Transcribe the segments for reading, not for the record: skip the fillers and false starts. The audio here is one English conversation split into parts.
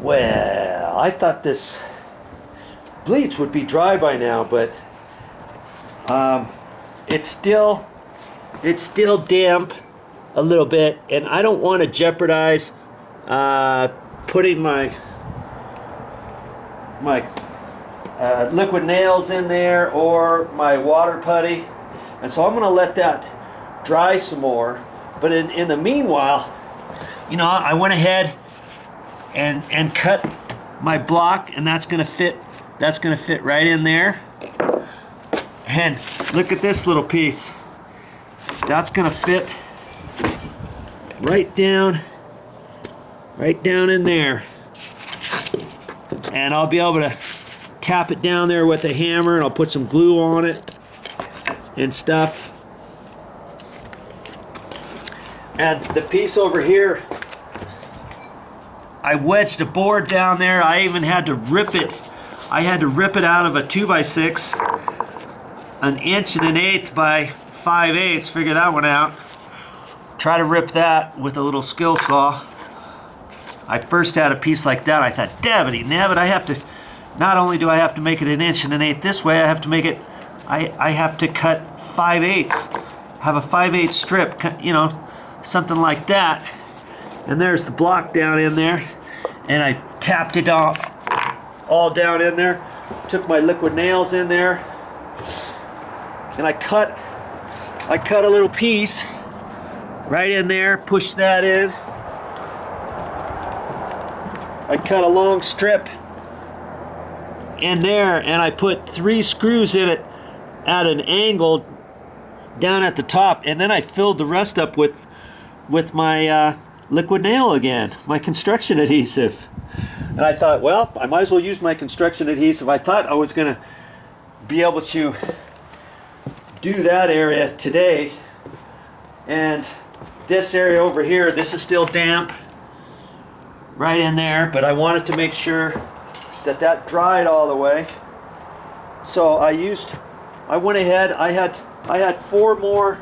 Well, I thought this bleach would be dry by now, but it's still damp a little bit, and I don't want to jeopardize putting my liquid nails in there or my water putty, and so I'm going to let that dry some more. But in the meanwhile, you know, I went ahead and cut my block, and that's going to fit right in there. And look at this little piece. That's going to fit right down in there. And I'll be able to tap it down there with a hammer, and I'll put some glue on it and stuff. And the piece over here, I wedged a board down there. I even had to rip it. I had to rip it out of a 2x6, 1 1/8 by 5/8. Figure that one out. Try to rip that with a little skill saw. I first had a piece like that. I thought, dabbity nabbit, I have to, not only do I have to make it 1 1/8 this way, I have to make it, I have to cut 5/8, have a 5/8 strip, you know, something like that. And there's the block down in there, and I tapped it all down in there. Took my liquid nails in there, and I cut a little piece right in there, pushed that in. I cut a long strip in there, and I put 3 screws in it at an angle down at the top, and then I filled the rest up with my liquid nail again, my construction adhesive. And I thought, well, I might as well use my construction adhesive. I thought I was going to be able to do that area today, and this area over here, this is still damp right in there, but I wanted to make sure that dried all the way. So I went ahead, I had 4 more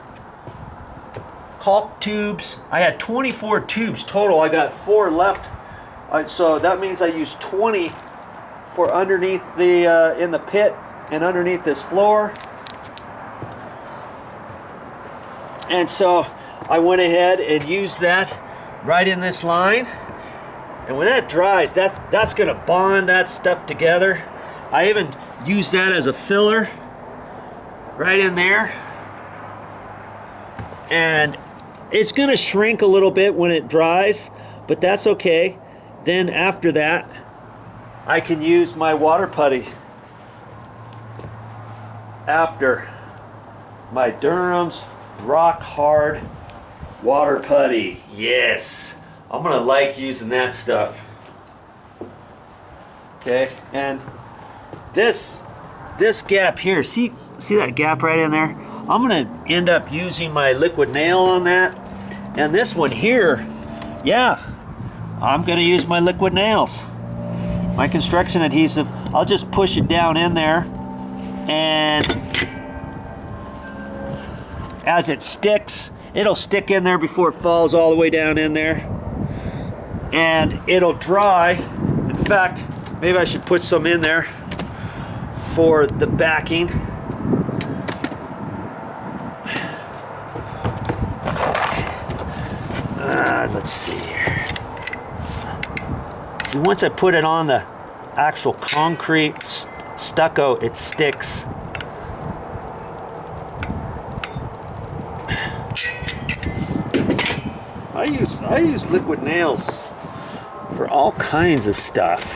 caulk tubes. I had 24 tubes total. I got 4 left. So that means I used 20 for underneath the in the pit and underneath this floor. And so I went ahead and used that right in this line. And when that dries, that's going to bond that stuff together. I even use that as a filler right in there. And it's going to shrink a little bit when it dries, but that's okay. Then after that, I can use my water putty after my Durham's rock hard water putty. Yes, I'm gonna like using that stuff. Okay, and this gap here, see that gap right in there? I'm gonna end up using my liquid nail on that. And this one here, yeah, I'm gonna use my liquid nails, my construction adhesive. I'll just push it down in there, and as it sticks, it'll stick in there before it falls all the way down in there, and it'll dry. In fact, maybe I should put some in there for the backing. Let's see here. See, once I put it on the actual concrete stucco, it sticks. I use liquid nails for all kinds of stuff.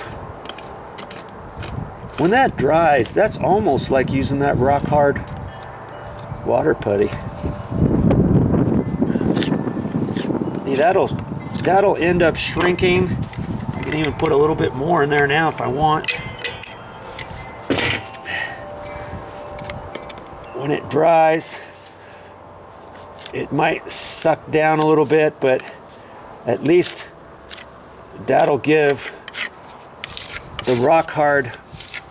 When that dries, that's almost like using that rock hard water putty. See, that'll end up shrinking. I can even put a little bit more in there now if I want. When it dries, it might suck down a little bit, but at least that'll give the rock hard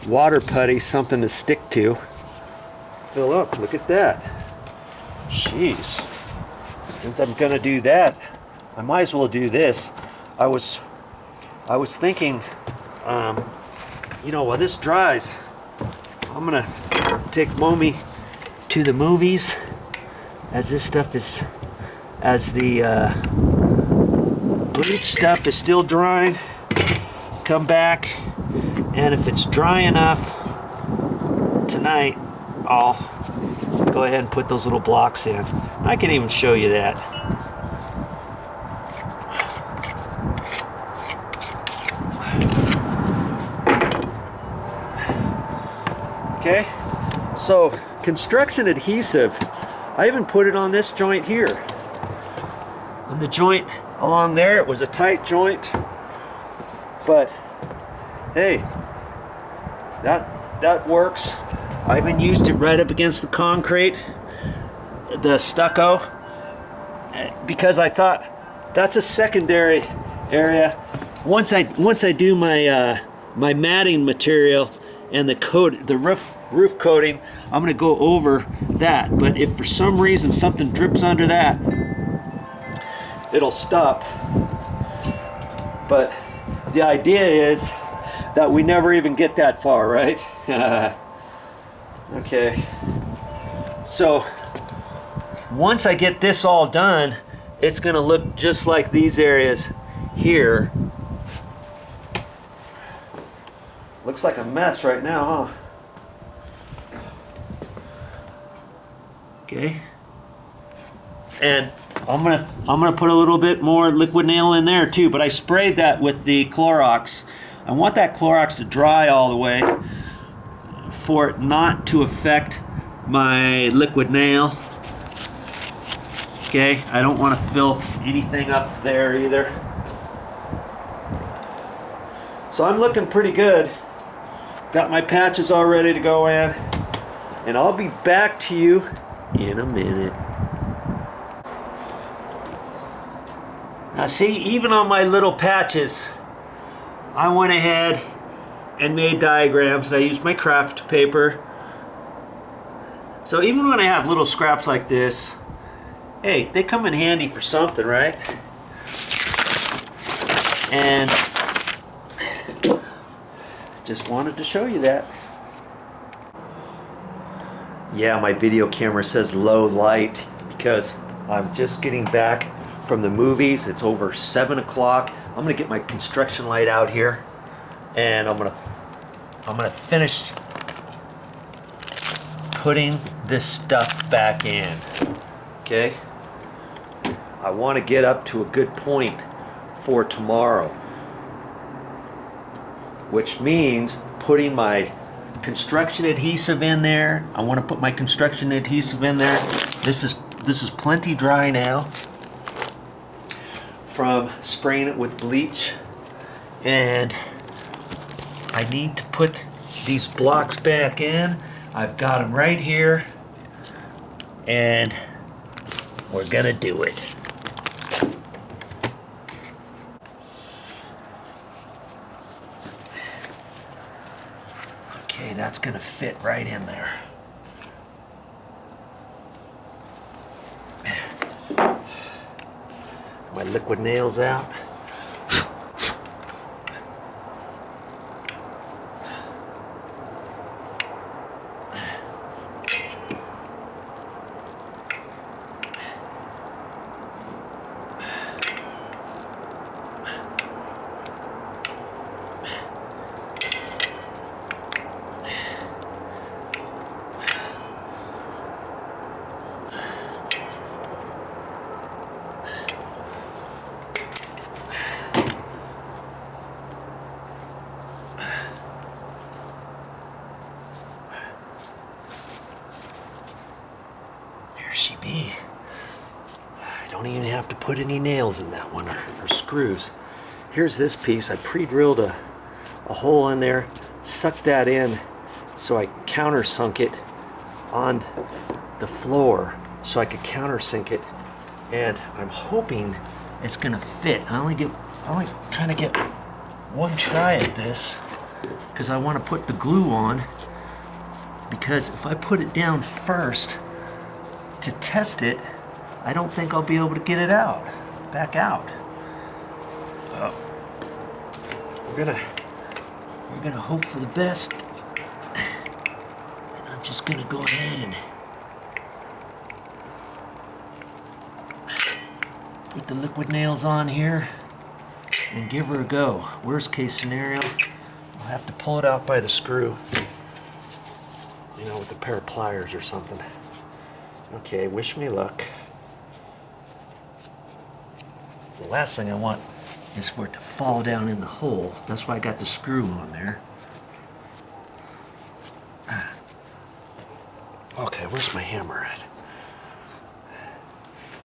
water putty something to stick to. Fill up, look at that. Jeez. Since I'm gonna do that, I might as well do this. I was I was thinking, you know, while this dries, I'm gonna take Mommy to the movies as this stuff is, as the bleach stuff is still drying. Come back, and if it's dry enough tonight, I'll go ahead and put those little blocks in. I can even show you that. Okay, so construction adhesive, I even put it on this joint here. On the joint along there, it was a tight joint, but hey, that works. I even used it right up against the concrete, the stucco, because I thought that's a secondary area. Once I do my my matting material and the roof coating, I'm going to go over that. But if for some reason something drips under that, it'll stop. But the idea is that we never even get that far, right? Okay. So once I get this all done, it's going to look just like these areas here. Looks like a mess right now, huh? Okay. And I'm gonna put a little bit more liquid nail in there too, but I sprayed that with the Clorox. I want that Clorox to dry all the way for it not to affect my liquid nail. Okay, I don't want to fill anything up there either. So I'm looking pretty good. Got my patches all ready to go in, and I'll be back to you in a minute. Now see, even on my little patches, I went ahead and made diagrams, and I used my craft paper. So even when I have little scraps like this, hey, they come in handy for something, right? And just wanted to show you that. Yeah, my video camera says low light because I'm just getting back from the movies. It's over 7 o'clock. I'm gonna get my construction light out here, and I'm gonna finish putting this stuff back in. Okay? I want to get up to a good point for tomorrow, which means putting my construction adhesive in there. I want to put my construction adhesive in there. This is plenty dry now from spraying it with bleach, and I need to put these blocks back in. I've got them right here, and we're gonna do it. Okay, that's gonna fit right in there. My liquid nails out. She be. I don't even have to put any nails in that one or screws. Here's this piece. I pre-drilled a hole in there, sucked that in, so I countersunk it on the floor so I could countersink it, and I'm hoping it's gonna fit. I only kind of get one try at this because I want to put the glue on, because if I put it down first to test it, I don't think I'll be able to get it out, back out. gonna hope for the best. And I'm just gonna go ahead and put the liquid nails on here and give her a go. Worst case scenario, I'll have to pull it out by the screw, you know, with a pair of pliers or something. Okay, wish me luck. The last thing I want is for it to fall down in the hole. That's why I got the screw on there. Okay, where's my hammer at?